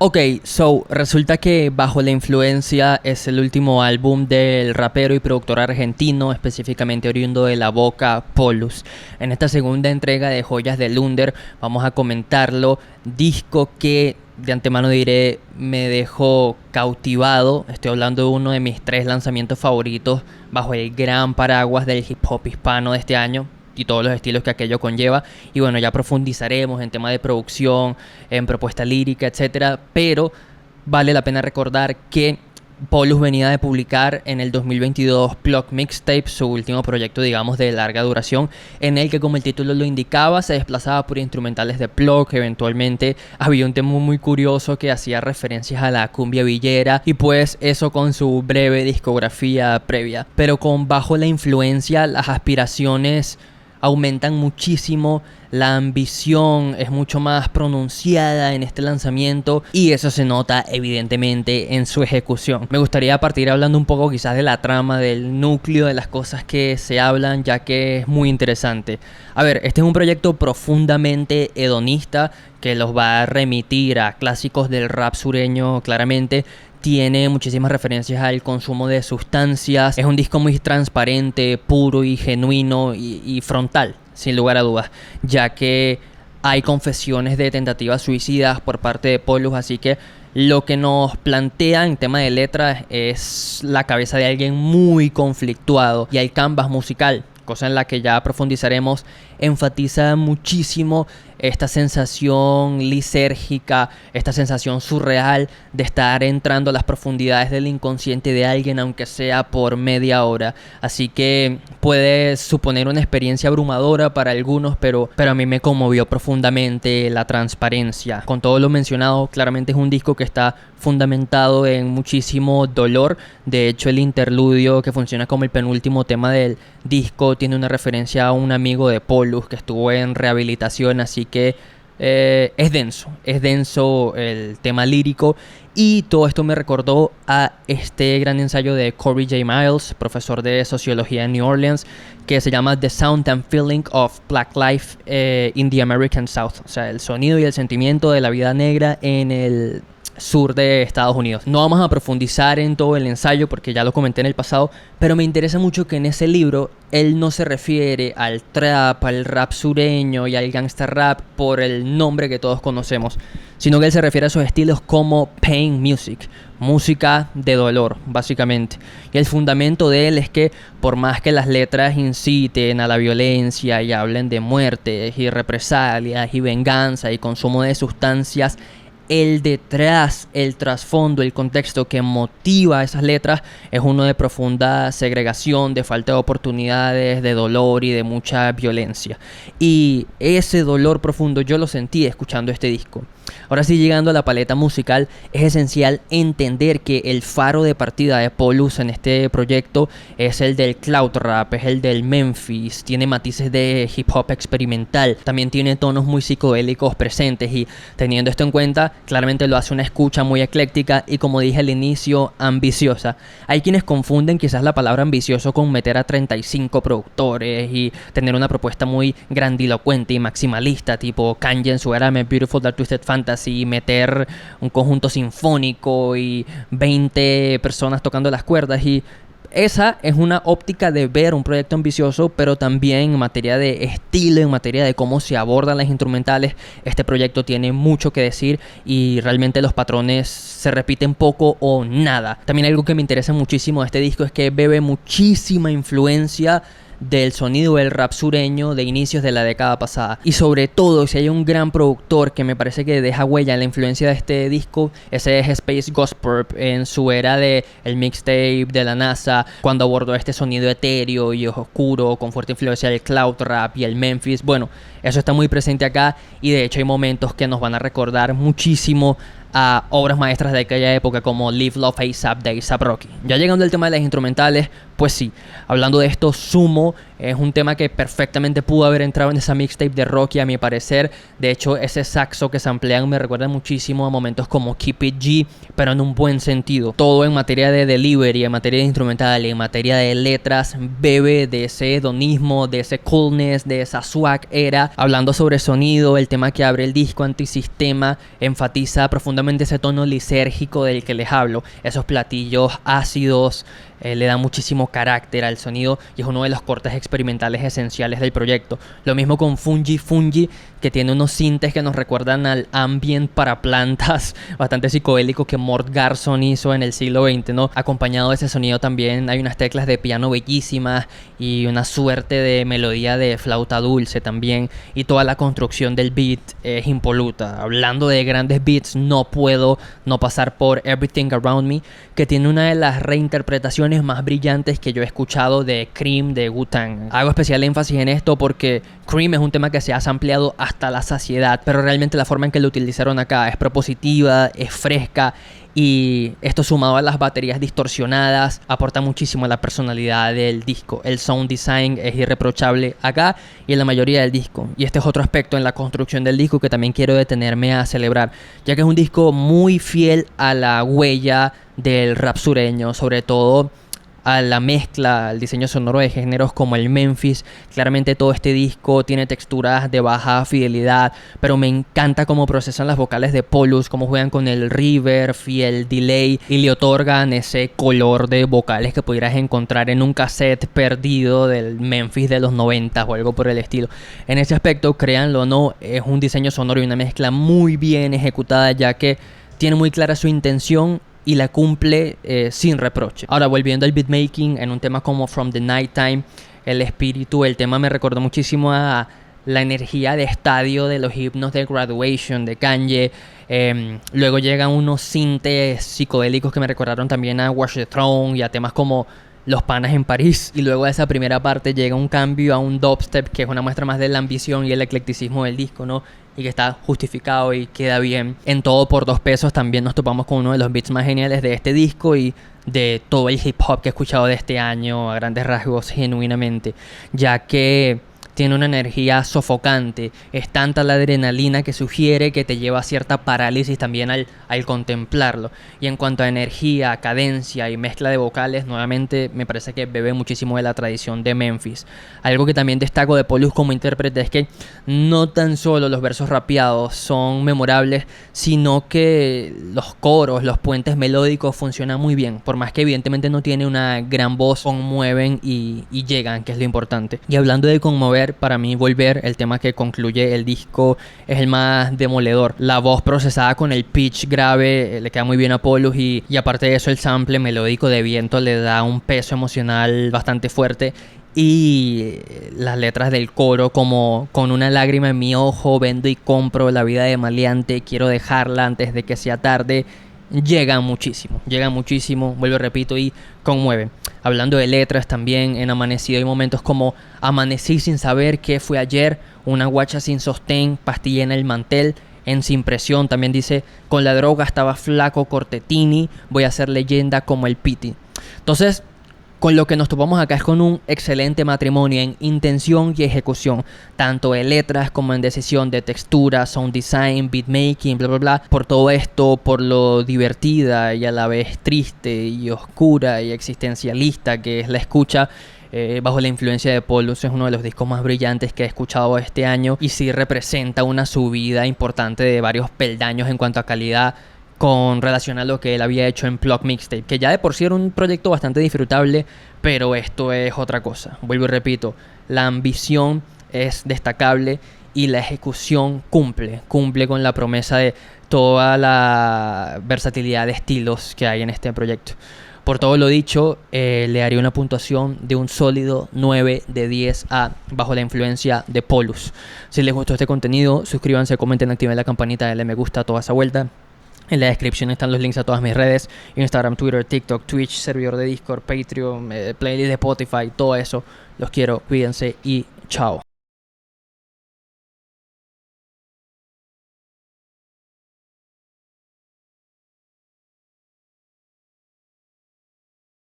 Ok, so resulta que Bajo la Influencia es el último álbum del rapero y productor argentino, específicamente oriundo de La Boca, Polus. En esta segunda entrega de Joyas del Under vamos a comentarlo, disco que de antemano diré me dejó cautivado. Estoy hablando de uno de mis 3 lanzamientos favoritos bajo el gran paraguas del hip hop hispano de este año y todos los estilos que aquello conlleva. Y bueno, ya profundizaremos en tema de producción, en propuesta lírica, etcétera. Pero vale la pena recordar que Polus venía de publicar en el 2022 Plug Mixtape, su último proyecto, digamos, de larga duración, en el que, como el título lo indicaba, se desplazaba por instrumentales de Plug. Eventualmente había un tema muy curioso que hacía referencias a la cumbia villera, y pues eso con su breve discografía previa. Pero con Bajo la Influencia las aspiraciones aumentan muchísimo, la ambición es mucho más pronunciada en este lanzamiento y eso se nota evidentemente en su ejecución. Me gustaría partir hablando un poco quizás de la trama, del núcleo de las cosas que se hablan, ya que es muy interesante. A ver, este es un proyecto profundamente hedonista que los va a remitir a clásicos del rap sureño claramente. Tiene muchísimas referencias al consumo de sustancias. Es un disco muy transparente, puro y genuino y frontal, sin lugar a dudas, ya que hay confesiones de tentativas suicidas por parte de Polus. Así que lo que nos plantea en tema de letras es la cabeza de alguien muy conflictuado, y el canvas musical, cosa en la que ya profundizaremos, enfatiza muchísimo esta sensación lisérgica, esta sensación surreal de estar entrando a las profundidades del inconsciente de alguien, aunque sea por media hora. Así que puede suponer una experiencia abrumadora para algunos, pero a mí me conmovió profundamente la transparencia. Con todo lo mencionado, claramente es un disco que está fundamentado en muchísimo dolor. De hecho, el interludio, que funciona como el penúltimo tema del disco, tiene una referencia a un amigo de Polus que estuvo en rehabilitación, así que es denso el tema lírico. Y todo esto me recordó a este gran ensayo de Corey J. Miles, profesor de sociología en New Orleans, que se llama The Sound and Feeling of Black Life in the American South, o sea, el sonido y el sentimiento de la vida negra en el sur de Estados Unidos. No vamos a profundizar en todo el ensayo porque ya lo comenté en el pasado, pero me interesa mucho que en ese libro él no se refiere al trap, al rap sureño y al gangsta rap por el nombre que todos conocemos, sino que él se refiere a esos estilos como pain music, música de dolor, básicamente. Y el fundamento de él es que por más que las letras inciten a la violencia y hablen de muertes y represalias y venganza y consumo de sustancias, el detrás, el trasfondo, el contexto que motiva esas letras es uno de profunda segregación, de falta de oportunidades, de dolor y de mucha violencia. Y ese dolor profundo yo lo sentí escuchando este disco. Ahora sí, llegando a la paleta musical, es esencial entender que el faro de partida de Polus en este proyecto es el del cloud rap, es el del Memphis, tiene matices de hip hop experimental, también tiene tonos muy psicodélicos presentes, y teniendo esto en cuenta, claramente lo hace una escucha muy ecléctica y, como dije al inicio, ambiciosa. Hay quienes confunden quizás la palabra ambicioso con meter a 35 productores y tener una propuesta muy grandilocuente y maximalista, tipo Kanye en su era Me Beautiful Dark Twisted Fantasy, y meter un conjunto sinfónico y 20 personas tocando las cuerdas. Y esa es una óptica de ver un proyecto ambicioso, pero también en materia de estilo, en materia de cómo se abordan las instrumentales, este proyecto tiene mucho que decir y realmente los patrones se repiten poco o nada. También algo que me interesa muchísimo de este disco es que bebe muchísima influencia del sonido del rap sureño de inicios de la década pasada. Y sobre todo, si hay un gran productor que me parece que deja huella en la influencia de este disco, ese es Space Ghost Purp en su era de el mixtape de la NASA, cuando abordó este sonido etéreo y oscuro con fuerte influencia del cloud rap y el Memphis. Bueno, eso está muy presente acá, y de hecho hay momentos que nos van a recordar muchísimo a obras maestras de aquella época como Live Love ASAP de A$AP Rocky. Ya llegando al tema de las instrumentales, pues sí, hablando de esto, Sumo es un tema que perfectamente pudo haber entrado en esa mixtape de Rocky, a mi parecer. De hecho, ese saxo que samplean me recuerda muchísimo a momentos como Keep It G, pero en un buen sentido. Todo en materia de delivery, en materia de instrumental y en materia de letras bebe de ese hedonismo, de ese coolness, de esa swag era. Hablando sobre sonido, el tema que abre el disco, Antisistema, enfatiza profundamente profundamente ese tono lisérgico del que les hablo, esos platillos ácidos, le da muchísimo carácter al sonido y es uno de los cortes experimentales esenciales del proyecto. Lo mismo con Fungi, que tiene unos sintes que nos recuerdan al ambient para plantas bastante psicodélico que Mort Garson hizo en el siglo XX, ¿no? Acompañado de ese sonido también hay unas teclas de piano bellísimas y una suerte de melodía de flauta dulce también, y toda la construcción del beat es impoluta. Hablando de grandes beats, no puedo no pasar por Everything Around Me, que tiene una de las reinterpretaciones más brillantes que yo he escuchado de Cream de Wu-Tang. Hago especial énfasis en esto porque Cream es un tema que se ha sampleado hasta la saciedad, pero realmente la forma en que lo utilizaron acá es propositiva, es fresca, y esto sumado a las baterías distorsionadas aporta muchísimo a la personalidad del disco. El sound design es irreprochable acá y en la mayoría del disco, y este es otro aspecto en la construcción del disco que también quiero detenerme a celebrar, ya que es un disco muy fiel a la huella del rap sureño, sobre todo a la mezcla, al diseño sonoro de géneros como el Memphis. Claramente todo este disco tiene texturas de baja fidelidad, pero me encanta cómo procesan las vocales de Polus, cómo juegan con el reverb y el delay y le otorgan ese color de vocales que pudieras encontrar en un cassette perdido del Memphis de los 90 o algo por el estilo. En ese aspecto, créanlo o no, es un diseño sonoro y una mezcla muy bien ejecutada, ya que tiene muy clara su intención y la cumple sin reproche. Ahora, volviendo al beatmaking, en un tema como From the Nighttime, el espíritu, el tema me recordó muchísimo a la energía de estadio de los himnos de Graduation de Kanye. Luego llegan unos sintes psicodélicos que me recordaron también a Watch the Throne y a temas como Los Panas en París. Y luego de esa primera parte llega un cambio a un dubstep que es una muestra más de la ambición y el eclecticismo del disco, ¿no? Y que está justificado y queda bien. En Todo por 2 pesos también nos topamos con uno de los beats más geniales de este disco y de todo el hip hop que he escuchado de este año a grandes rasgos genuinamente, ya que tiene una energía sofocante, es tanta la adrenalina que sugiere que te lleva a cierta parálisis también al contemplarlo. Y en cuanto a energía, cadencia y mezcla de vocales, nuevamente me parece que bebe muchísimo de la tradición de Memphis. Algo que también destaco de Polus como intérprete es que no tan solo los versos rapeados son memorables, sino que los coros, los puentes melódicos funcionan muy bien. Por más que evidentemente no tiene una gran voz, conmueven y llegan, que es lo importante. Y hablando de conmover, para mí Volver, el tema que concluye el disco, es el más demoledor. La voz procesada con el pitch grave le queda muy bien a Polus y aparte de eso el sample melódico de Viento le da un peso emocional bastante fuerte. Y las letras del coro como con una lágrima en mi ojo, vendo y compro la vida de maleante, quiero dejarla antes de que sea tarde, llegan muchísimo, vuelvo, repito, y conmueven. Hablando de letras también, en Amanecido hay momentos como amanecí sin saber qué fue ayer, una guacha sin sostén, pastilla en el mantel. En Sin Presión también dice, con la droga estaba flaco Cortetini, voy a ser leyenda como el Piti. Entonces, con lo que nos topamos acá es con un excelente matrimonio en intención y ejecución, tanto de letras como en decisión de textura, sound design, beatmaking, bla bla bla. Por todo esto, por lo divertida y a la vez triste y oscura y existencialista que es la escucha, bajo la influencia de Polus, es uno de los discos más brillantes que he escuchado este año y sí representa una subida importante de varios peldaños en cuanto a calidad con relación a lo que él había hecho en Plug Mixtape, que ya de por sí era un proyecto bastante disfrutable, pero esto es otra cosa. Vuelvo y repito, la ambición es destacable y la ejecución cumple con la promesa de toda la versatilidad de estilos que hay en este proyecto. Por todo lo dicho, le haría una puntuación de un sólido 9 de 10 a Bajo la influencia de Polus. Si les gustó este contenido, suscríbanse, comenten, activen la campanita, denle me gusta, toda esa vuelta. En la descripción están los links a todas mis redes: Instagram, Twitter, TikTok, Twitch, servidor de Discord, Patreon, playlist de Spotify, todo eso. Los quiero, cuídense y chao.